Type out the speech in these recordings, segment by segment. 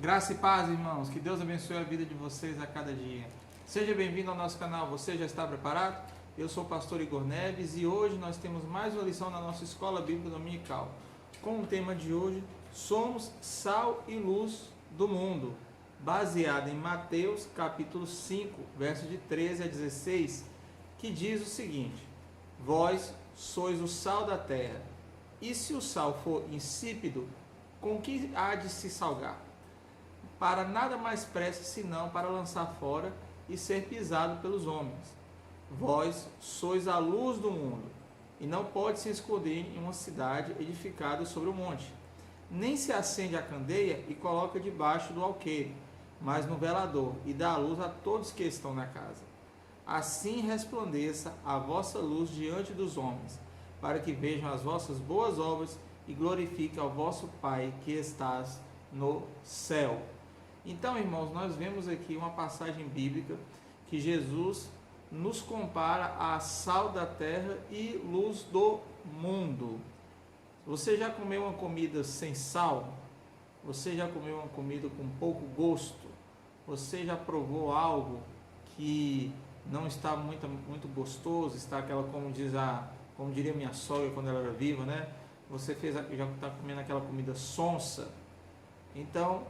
Graça e paz, irmãos. Que Deus abençoe a vida de vocês a cada dia. Seja bem-vindo ao nosso canal. Você já está preparado? Eu sou o pastor Igor Neves e hoje nós temos mais uma lição na nossa escola bíblica dominical. Com o tema de hoje, somos sal e luz do mundo, baseado em Mateus capítulo 5, versos de 13 a 16, que diz o seguinte: Vós sois o sal da terra, e se o sal for insípido, com que há de se salgar? Para nada mais presta senão para lançar fora e ser pisado pelos homens. Vós sois a luz do mundo, e não pode se esconder em uma cidade edificada sobre o monte. Nem se acende a candeia e coloca debaixo do alqueire, mas no velador, e dá luz a todos que estão na casa. Assim resplandeça a vossa luz diante dos homens, para que vejam as vossas boas obras e glorifiquem ao vosso Pai que estás no céu. Então, irmãos, nós vemos aqui uma passagem bíblica que Jesus nos compara a sal da terra e luz do mundo. Você já comeu uma comida sem sal? Você já comeu uma comida com pouco gosto? Você já provou algo que não está muito gostoso? Está aquela, como diria minha sogra quando ela era viva, né? Você já está comendo aquela comida sonsa? Então,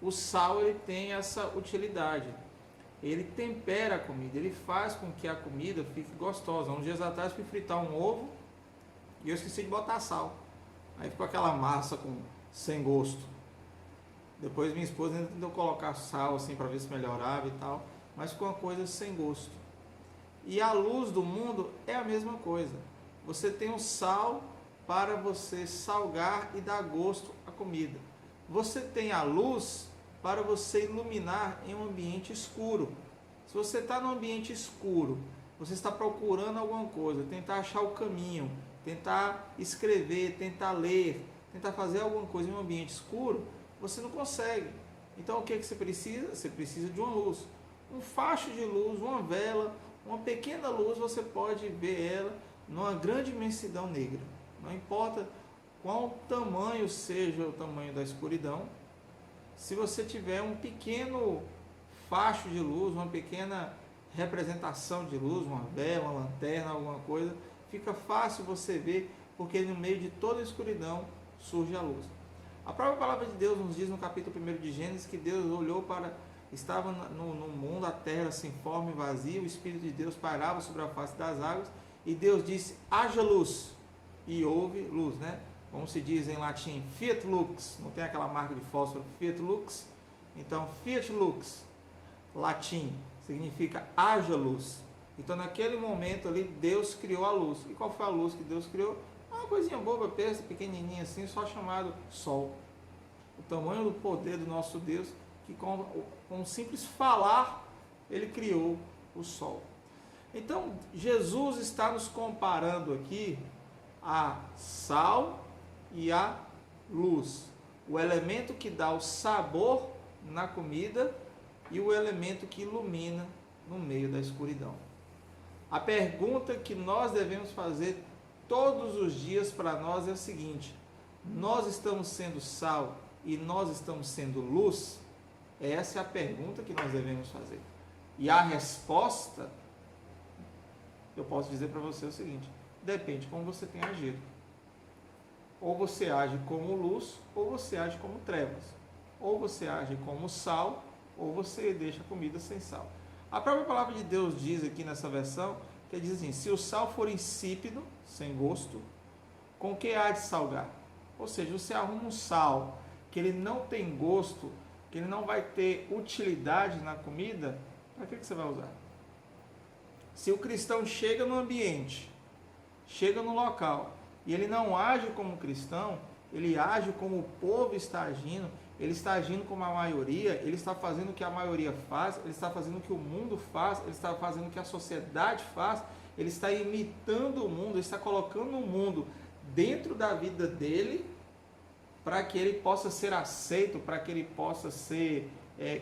o sal ele tem essa utilidade. Ele tempera a comida, ele faz com que a comida fique gostosa. Uns dias atrás fui fritar um ovo e eu esqueci de botar sal. Aí ficou aquela massa sem gosto. Depois minha esposa ainda tentou colocar sal assim para ver se melhorava e tal, mas ficou uma coisa sem gosto. E a luz do mundo é a mesma coisa. Você tem o sal para você salgar e dar gosto à comida. Você tem a luz para você iluminar em um ambiente escuro. Se você está num ambiente escuro, você está procurando alguma coisa, tentar achar o caminho, tentar escrever, tentar ler, tentar fazer alguma coisa em um ambiente escuro, você não consegue. Então o que você precisa? Você precisa de uma luz. Um facho de luz, uma vela, uma pequena luz, você pode ver ela numa grande imensidão negra. Não importa qual tamanho seja o tamanho da escuridão, se você tiver um pequeno facho de luz, uma pequena representação de luz, uma vela, uma lanterna, alguma coisa, fica fácil você ver, porque no meio de toda a escuridão surge a luz. A própria palavra de Deus nos diz no capítulo 1 de Gênesis que Deus olhou para, estava no mundo, a terra sem forma e vazia, o Espírito de Deus pairava sobre a face das águas, e Deus disse, haja luz, e houve luz, né? Como se diz em latim, fiat lux, não tem aquela marca de fósforo, fiat lux, então fiat lux, latim, significa haja luz. Então naquele momento ali, Deus criou a luz. E qual foi a luz que Deus criou? Uma coisinha boba, pequenininha assim, só chamado sol. O tamanho do poder do nosso Deus, que com um simples falar, ele criou o sol. Então Jesus está nos comparando aqui a sal e a luz, o elemento que dá o sabor na comida e o elemento que ilumina no meio da escuridão. A pergunta que nós devemos fazer todos os dias para nós é o seguinte: nós estamos sendo sal e nós estamos sendo luz? Essa é a pergunta que nós devemos fazer. E a resposta, eu posso dizer para você o seguinte: depende de como você tem agido. Ou você age como luz, ou você age como trevas. Ou você age como sal, ou você deixa a comida sem sal. A própria palavra de Deus diz aqui nessa versão, que diz assim, se o sal for insípido, sem gosto, com que há de salgar? Ou seja, você arruma um sal que ele não tem gosto, que ele não vai ter utilidade na comida, para que você vai usar? Se o cristão chega no ambiente, chega no local, e ele não age como cristão, ele age como o povo está agindo, ele está agindo como a maioria, ele está fazendo o que a maioria faz, ele está fazendo o que o mundo faz, ele está fazendo o que a sociedade faz, ele está imitando o mundo, ele está colocando o mundo dentro da vida dele, para que ele possa ser aceito, para que ele possa ser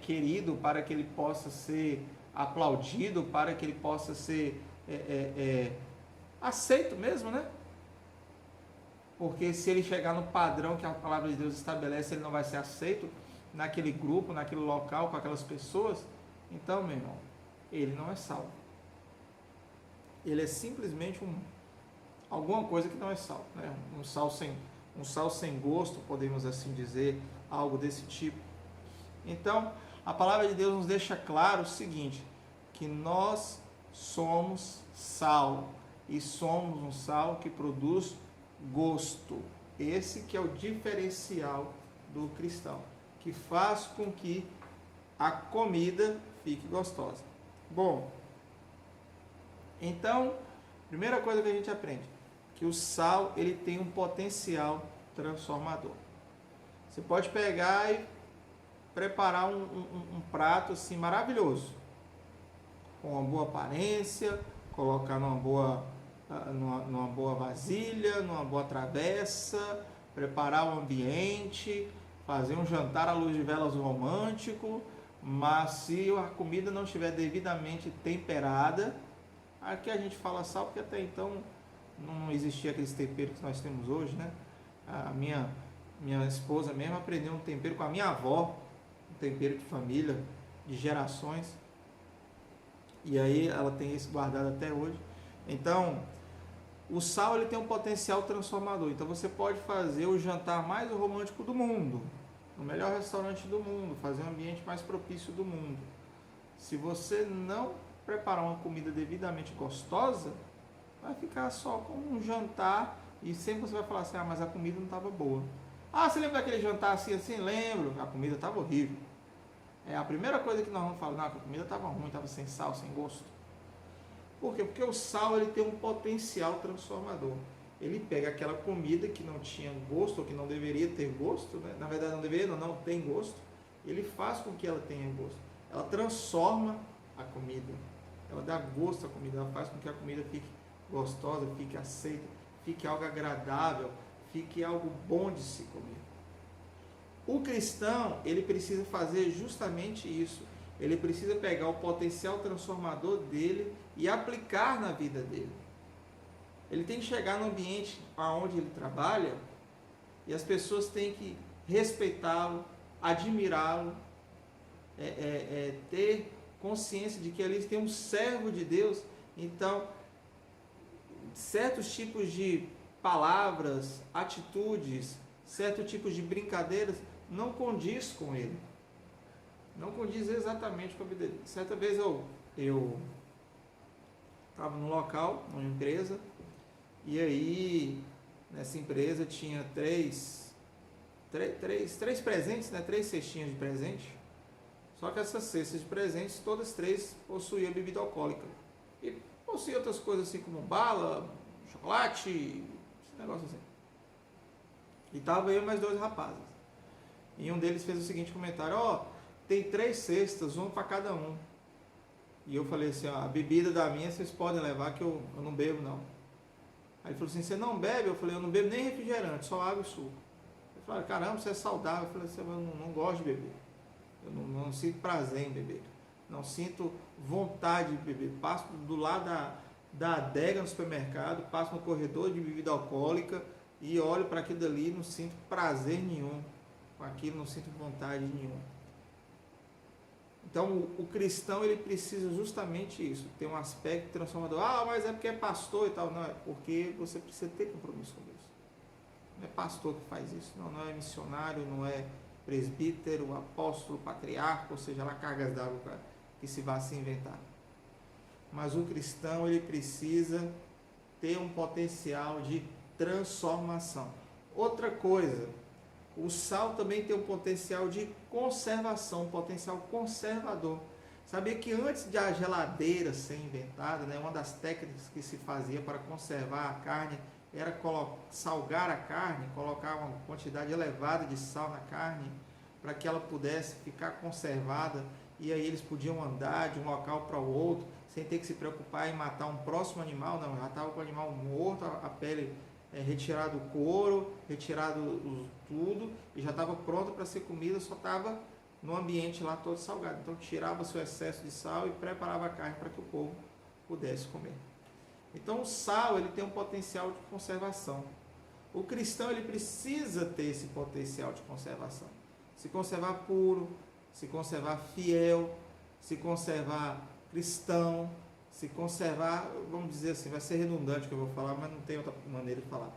querido, para que ele possa ser aplaudido, para que ele possa ser aceito mesmo, né? Porque se ele chegar no padrão que a palavra de Deus estabelece, ele não vai ser aceito. naquele grupo, naquele local, com aquelas pessoas, então, meu irmão, ele não é sal. Ele é simplesmente alguma coisa que não é sal, né? Um sal sem gosto, podemos assim dizer, algo desse tipo. Então, a palavra de Deus nos deixa claro o seguinte, que nós somos sal, e somos um sal que produz gosto. Esse que é o diferencial do cristão, que faz com que a comida fique gostosa. Bom, então, primeira coisa que a gente aprende, que o sal ele tem um potencial transformador. Você pode pegar e preparar um prato assim maravilhoso, com uma boa aparência, colocar numa boa vasilha, numa boa travessa, preparar o ambiente, fazer um jantar à luz de velas romântico, mas se a comida não estiver devidamente temperada, aqui a gente fala sal porque até então não existia aqueles temperos que nós temos hoje, né? A minha esposa mesmo aprendeu um tempero com a minha avó, um tempero de família, de gerações, e aí ela tem esse guardado até hoje. Então, o sal ele tem um potencial transformador. Então você pode fazer o jantar mais romântico do mundo, no melhor restaurante do mundo, fazer um ambiente mais propício do mundo. Se você não preparar uma comida devidamente gostosa, vai ficar só como um jantar e sempre você vai falar assim, mas a comida não estava boa. Você lembra daquele jantar assim? Lembro, a comida estava horrível. É a primeira coisa que nós vamos falar, a comida estava ruim, estava sem sal, sem gosto. Por quê? Porque o sal ele tem um potencial transformador. Ele pega aquela comida que não tinha gosto, ou que não deveria ter gosto, né? Na verdade não deveria, não tem gosto, ele faz com que ela tenha gosto. Ela transforma a comida, ela dá gosto à comida, ela faz com que a comida fique gostosa, fique aceita, fique algo agradável, fique algo bom de se comer. O cristão, ele precisa fazer justamente isso. Ele precisa pegar o potencial transformador dele e aplicar na vida dele. Ele tem que chegar no ambiente onde ele trabalha e as pessoas têm que respeitá-lo, admirá-lo, ter consciência de que ali tem um servo de Deus. Então, certos tipos de palavras, atitudes, certos tipos de brincadeiras não condiz com ele. Não condiz exatamente com a vida dele. Certa vez eu estava num local, numa empresa, e aí nessa empresa tinha três presentes, né? 3 cestinhas de presente. Só que essas cestas de presentes, todas 3 possuíam bebida alcoólica. E possuíam outras coisas assim como bala, chocolate, esse negócio assim. E estava eu e mais 2 rapazes. E um deles fez o seguinte comentário, tem 3 cestas, uma para cada um. E eu falei assim, a bebida da minha vocês podem levar que eu não bebo não. Aí ele falou assim, você não bebe? Eu falei, eu não bebo nem refrigerante, só água e suco. Ele falou, caramba, você é saudável. Eu falei assim, eu não gosto de beber. Eu não sinto prazer em beber. Não sinto vontade de beber. Passo do lado da adega no supermercado, passo no corredor de bebida alcoólica e olho para aquilo dali e não sinto prazer nenhum. Com aquilo não sinto vontade nenhuma. Então o cristão ele precisa justamente isso, ter um aspecto transformador. Mas é porque é pastor e tal. Não, é porque você precisa ter compromisso com Deus. Não é pastor que faz isso, não é missionário, não é presbítero, apóstolo, patriarca, ou seja, lá cargas d'água que se vá se inventar. Mas o cristão ele precisa ter um potencial de transformação. Outra coisa, o sal também tem um potencial de conservação, um potencial conservador. Sabia que antes de a geladeira ser inventada, né, uma das técnicas que se fazia para conservar a carne era salgar a carne, colocar uma quantidade elevada de sal na carne para que ela pudesse ficar conservada e aí eles podiam andar de um local para o outro sem ter que se preocupar em matar um próximo animal. Não, já estava com o animal morto, a pele retirado o couro, retirado tudo e já estava pronto para ser comida, só estava no ambiente lá todo salgado. Então tirava seu excesso de sal e preparava a carne para que o povo pudesse comer. Então o sal ele tem um potencial de conservação. O cristão ele precisa ter esse potencial de conservação. se conservar puro, se conservar fiel, se conservar cristão, se conservar, vamos dizer assim, vai ser redundante o que eu vou falar, mas não tem outra maneira de falar.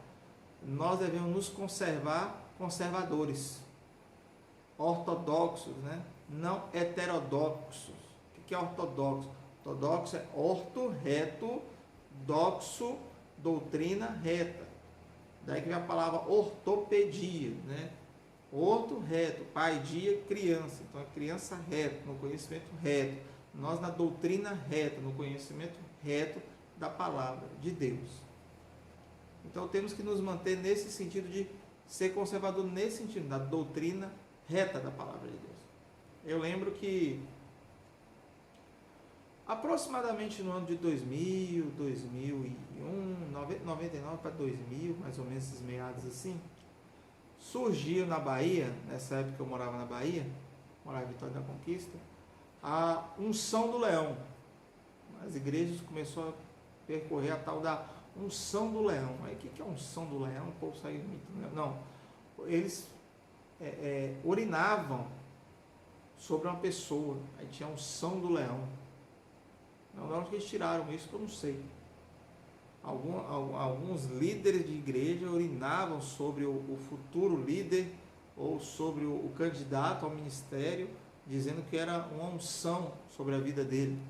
Nós devemos nos conservar conservadores, ortodoxos, né? Não heterodoxos. O que é ortodoxo? Ortodoxo é orto, reto, doxo, doutrina reta. Daí que vem a palavra ortopedia, né? Orto, reto, pai, dia, criança. Então, a criança reta, no conhecimento reto. Nós na doutrina reta, no conhecimento reto da palavra de Deus. Então, temos que nos manter nesse sentido de ser conservador, nesse sentido, da doutrina reta da palavra de Deus. Eu lembro que aproximadamente no ano de 2000, 2001, 99 para 2000, mais ou menos esses meados assim, surgiu na Bahia, nessa época eu morava na Bahia, morava em Vitória da Conquista, a unção do leão. As igrejas começaram a percorrer a tal da unção do leão. Aí o que é a unção do leão? O povo saiu muito. Não, eles urinavam sobre uma pessoa, aí tinha a unção do leão. Não, de onde eles tiraram isso que eu não sei. Alguns líderes de igreja urinavam sobre o futuro líder ou sobre o candidato ao ministério, dizendo que era uma unção sobre a vida dele.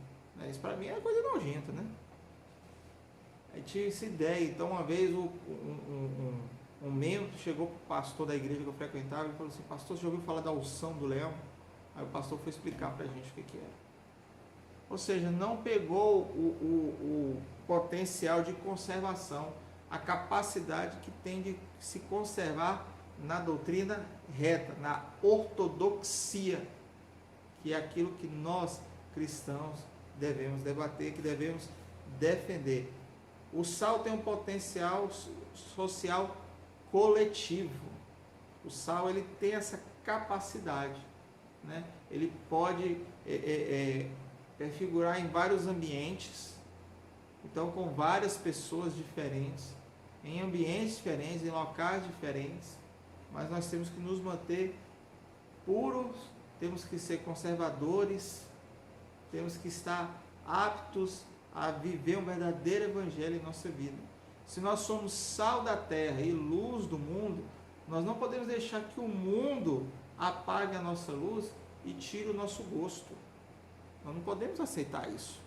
Isso para mim é coisa nojenta, né? Aí tinha essa ideia. Então uma vez um membro chegou para o pastor da igreja que eu frequentava e falou assim: pastor, você já ouviu falar da unção do leão? Aí o pastor foi explicar para a gente o que era. Ou seja, não pegou o potencial de conservação, a capacidade que tem de se conservar na doutrina reta, na ortodoxia, que é aquilo que nós cristãos devemos debater, que devemos defender. O sal tem um potencial social coletivo. O sal ele tem essa capacidade, né? Ele pode figurar em vários ambientes, então com várias pessoas diferentes, em ambientes diferentes, em locais diferentes, mas nós temos que nos manter puros, temos que ser conservadores, temos que estar aptos a viver um verdadeiro evangelho em nossa vida. Se nós somos sal da terra e luz do mundo, nós não podemos deixar que o mundo apague a nossa luz e tire o nosso gosto. Nós não podemos aceitar isso.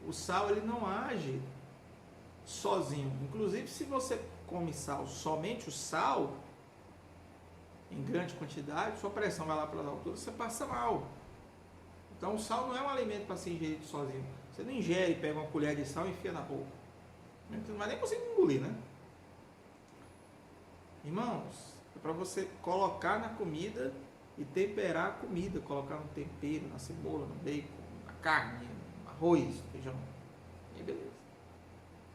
O sal ele não age sozinho. Inclusive, se você come sal, somente o sal, em grande quantidade, sua pressão vai lá para as alturas, você passa mal. Então, o sal não é um alimento para ser ingerido sozinho. Você não ingere, pega uma colher de sal e enfia na boca. Você não vai nem conseguir engolir, né? Irmãos, é para você colocar na comida e temperar a comida, colocar no tempero, na cebola, no bacon, na carne, no arroz, feijão. E aí, beleza.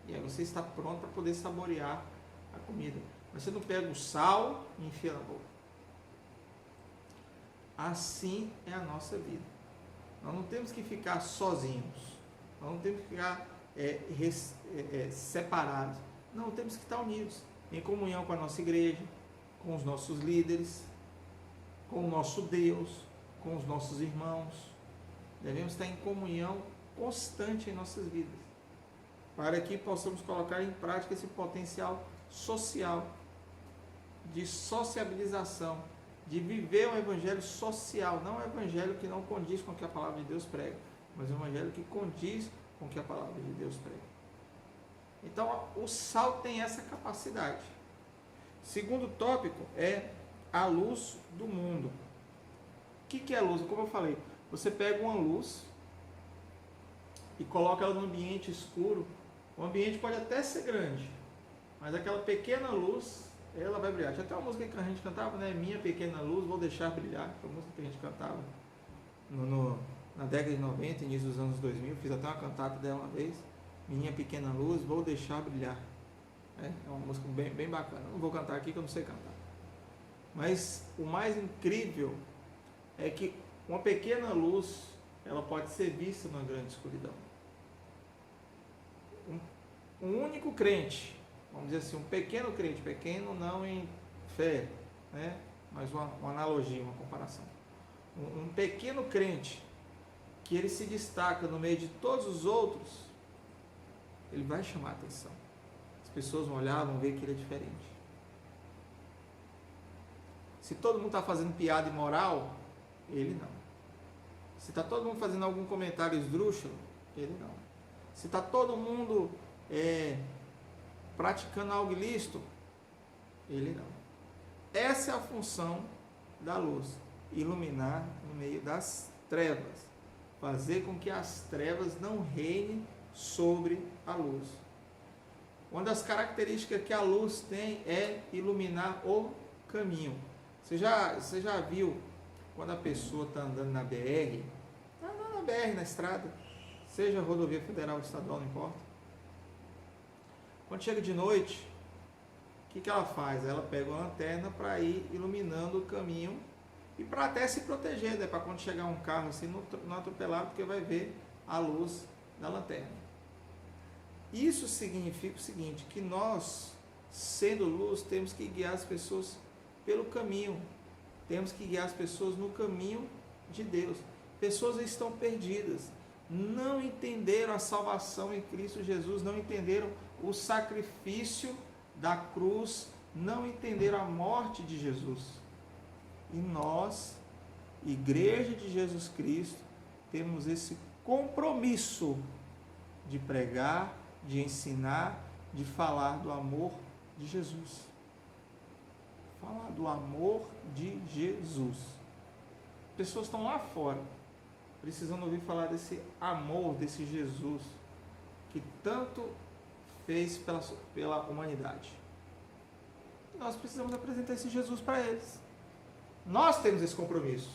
E aí você está pronto para poder saborear a comida. Mas você não pega o sal e enfia na boca. Assim é a nossa vida. Nós não temos que ficar sozinhos. Nós não temos que ficar separados. Não, temos que estar unidos. Em comunhão com a nossa igreja, com os nossos líderes, com o nosso Deus, com os nossos irmãos. Devemos estar em comunhão constante em nossas vidas, para que possamos colocar em prática esse potencial social, de sociabilização, de viver um evangelho social, não um evangelho que não condiz com o que a palavra de Deus prega, mas um evangelho que condiz com o que a palavra de Deus prega. Então, o sal tem essa capacidade. Segundo tópico é a luz do mundo. O que é a luz? Como eu falei, você pega uma luz e coloca ela no ambiente escuro. O ambiente pode até ser grande, mas aquela pequena luz, ela vai brilhar. Tinha até uma música que a gente cantava, né? Minha pequena luz, vou deixar brilhar. Foi uma música que a gente cantava na década de 90, início dos anos 2000. Fiz até uma cantata dela uma vez. Minha pequena luz, vou deixar brilhar. É uma música bem bacana. Não vou cantar aqui que eu não sei cantar. Mas o mais incrível é que uma pequena luz, ela pode ser vista numa grande escuridão. um único crente, vamos dizer assim, um pequeno crente, pequeno não em fé, né? Mas uma analogia, uma comparação. Um pequeno crente, que ele se destaca no meio de todos os outros, ele vai chamar a atenção. As pessoas vão olhar, vão ver que ele é diferente. Se todo mundo está fazendo piada imoral, ele não. Se está todo mundo fazendo algum comentário esdrúxulo, ele não. Se está todo mundo praticando algo ilícito, ele não. Essa é a função da luz, iluminar no meio das trevas, fazer com que as trevas não reinem sobre a luz. Uma das características que a luz tem é iluminar o caminho. Você já viu quando a pessoa está andando na BR, na estrada, seja rodovia federal ou estadual, não importa. Quando chega de noite, o que ela faz? Ela pega uma lanterna para ir iluminando o caminho e para até se proteger, né? Para quando chegar um carro assim, não atropelar, porque vai ver a luz da lanterna. Isso significa o seguinte, que nós, sendo luz, temos que guiar as pessoas pelo caminho. Temos que guiar as pessoas no caminho de Deus. Pessoas estão perdidas, não entenderam a salvação em Cristo Jesus, não entenderam o sacrifício da cruz, não entenderam a morte de Jesus. E nós, Igreja de Jesus Cristo, temos esse compromisso de pregar, de ensinar, de falar do amor de Jesus. Falar do amor de Jesus. Pessoas estão lá fora, precisando ouvir falar desse amor, desse Jesus, que tanto fez pela humanidade. E nós precisamos apresentar esse Jesus para eles. Nós temos esse compromisso.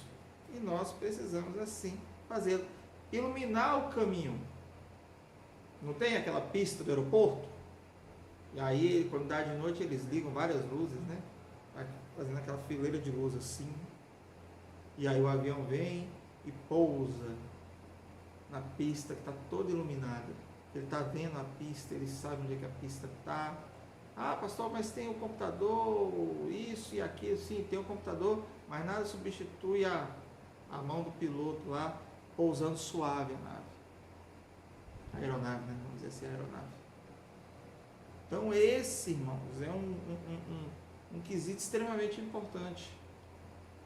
E nós precisamos, assim, fazê-lo. Iluminar o caminho. Não tem aquela pista do aeroporto? E aí, quando dá de noite, eles ligam várias luzes, né? Vai fazendo aquela fileira de luz assim. E aí o avião vem e pousa na pista que está toda iluminada. Ele está vendo a pista, ele sabe onde é que a pista está. Ah, pastor, mas tem o computador, isso e aquilo, sim, tem o computador, mas nada substitui a mão do piloto lá, pousando suave a nave. A aeronave, né? Vamos dizer assim, a aeronave. Então esse, irmãos, é um quesito extremamente importante.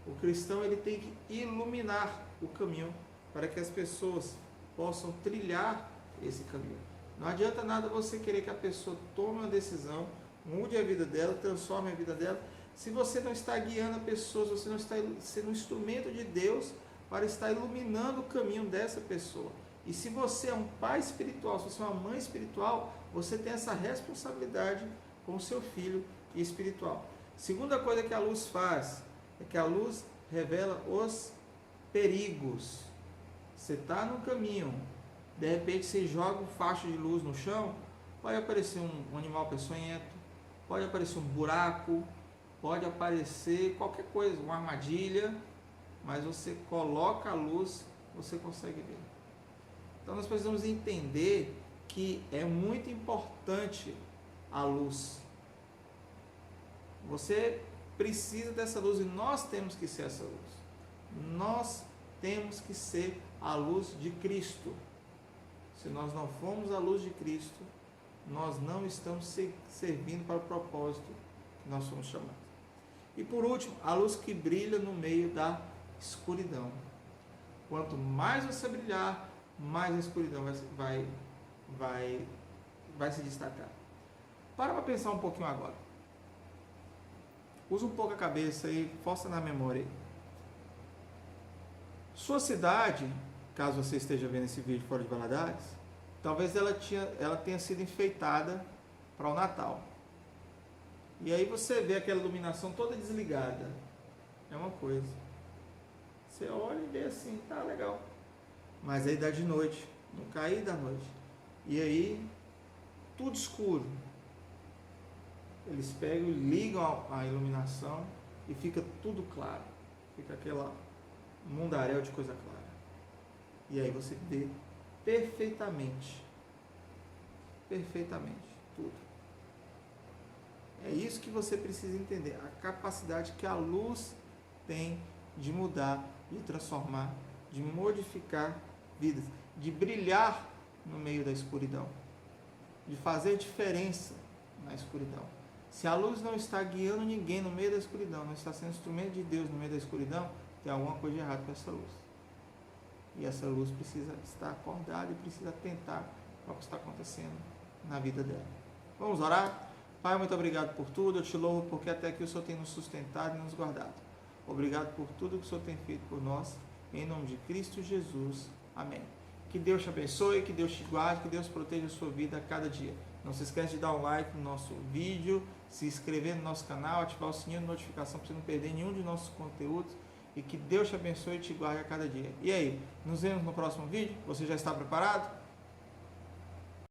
O cristão, ele tem que iluminar o caminho para que as pessoas possam trilhar esse caminho. Não adianta nada você querer que a pessoa tome uma decisão, mude a vida dela, transforme a vida dela, se você não está guiando a pessoa, se você não está sendo um instrumento de Deus para estar iluminando o caminho dessa pessoa. E se você é um pai espiritual, se você é uma mãe espiritual, você tem essa responsabilidade com o seu filho espiritual. Segunda coisa que a luz faz, é que a luz revela os perigos. Você está no caminho, de repente você joga um facho de luz no chão, pode aparecer um animal peçonhento, pode aparecer um buraco, pode aparecer qualquer coisa, uma armadilha, mas você coloca a luz, você consegue ver. Então nós precisamos entender que é muito importante a luz. Você precisa dessa luz e nós temos que ser essa luz. Nós temos que ser a luz de Cristo. Se nós não formos a luz de Cristo, nós não estamos servindo para o propósito que nós somos chamados. E por último, a luz que brilha no meio da escuridão. Quanto mais você brilhar, mais a escuridão vai se destacar. Para pensar um pouquinho agora. Usa um pouco a cabeça e força na memória aí. Sua cidade, caso você esteja vendo esse vídeo fora de Valadares, talvez ela tenha sido enfeitada para o Natal. E aí você vê aquela iluminação toda desligada. É uma coisa. Você olha e vê assim, tá legal. Mas aí dá de noite, no cair da noite. E aí, tudo escuro. Eles pegam e ligam a iluminação e fica tudo claro. Fica aquela mundaréu de coisa clara. E aí você vê perfeitamente. perfeitamente tudo. É isso que você precisa entender, a capacidade que a luz tem de mudar, de transformar, de modificar vidas, de brilhar no meio da escuridão, de fazer diferença na escuridão. Se a luz não está guiando ninguém no meio da escuridão, não está sendo instrumento de Deus no meio da escuridão, tem alguma coisa errada com essa luz. E essa luz precisa estar acordada e precisa atentar para o que está acontecendo na vida dela. Vamos orar? Pai, muito obrigado por tudo. Eu te louvo porque até aqui o Senhor tem nos sustentado e nos guardado. Obrigado por tudo que o Senhor tem feito por nós. Em nome de Cristo Jesus. Amém. Que Deus te abençoe, que Deus te guarde, que Deus proteja a sua vida a cada dia. Não se esquece de dar um like no nosso vídeo, se inscrever no nosso canal, ativar o sininho de notificação para você não perder nenhum de nossos conteúdos. E que Deus te abençoe e te guarde a cada dia. E aí, nos vemos no próximo vídeo? Você já está preparado?